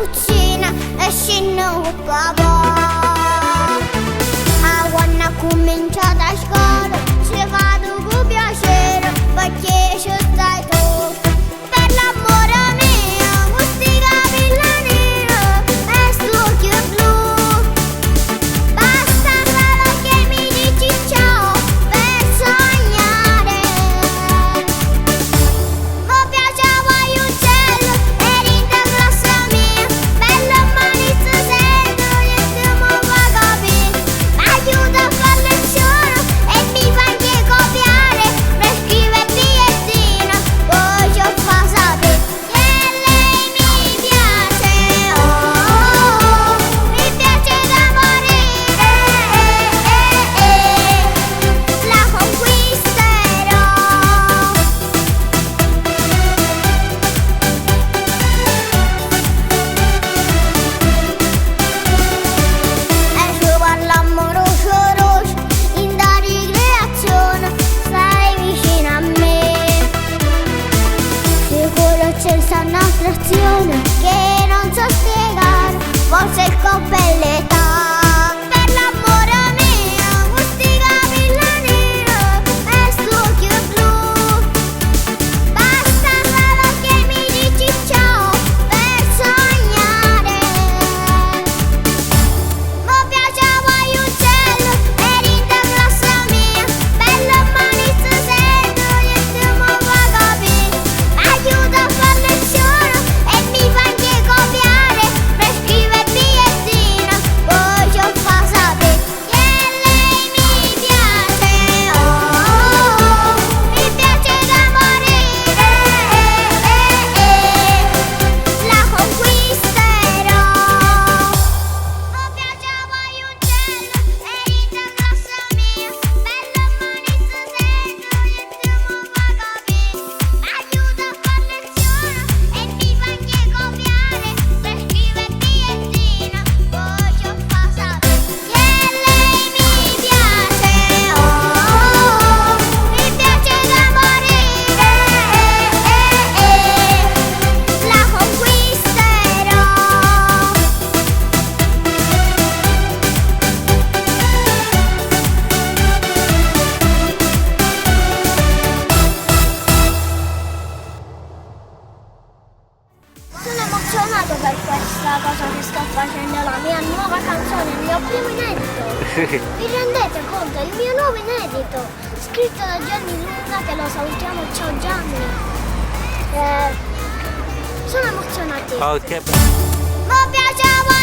cappuccina e scinno un papà. A quando cominciato a scuola ci vado con piacere perché ci stai tu. Per l'amore mio, questi capelli neri e sto occhio blu. Basta solo che mi dici ciao per sognare. Mi piaceva gli uccelli, eri in classe mia. Bello manizzo sento e tu mi fa capire. Mi aiuta a fare lezione e mi fa anche copiare. Per scrivere bigliettino, poi ci fa sapere che lei mi piace. Oh, mi piace da morire. La conquisterò. E ci parlammo rosso in da ricreazione, stai vicino a me. Sicuro c'è sta un'attrazione che non so spiegare, forse il compellità. Per l'amore mio, questi capelli neri e sto occhio blu. Basta solo che mi dici ciao per sognare. Mi piaceva gli uccelli, eri in classe mia. Bello manizzo sento e tu mi fa capire. Mi aiuta a fare lezione e mi fa anche copiare. Per scrivere bigliettino, poi ci fa sapere che lei mi piace. Oh, mi piace da morire. La conquisterò. Mi piaceva gli uccelli, eri in classe mia. Bello manizzo sento e tu mi fa capire. Mi aiuta a fare lezione e mi fa anche copiare. Per scrivere bigliettino, poi ci fa sapere che lei mi piace. Oh, mi piace da morire. La conquisterò. Sono emozionato per questa cosa che sto facendo, la mia nuova canzone, il mio primo inedito. Vi rendete conto? Il mio nuovo inedito, scritto da Gianni Luna, che lo salutiamo, ciao Gianni. Sono emozionati. Ok. Mi piaceva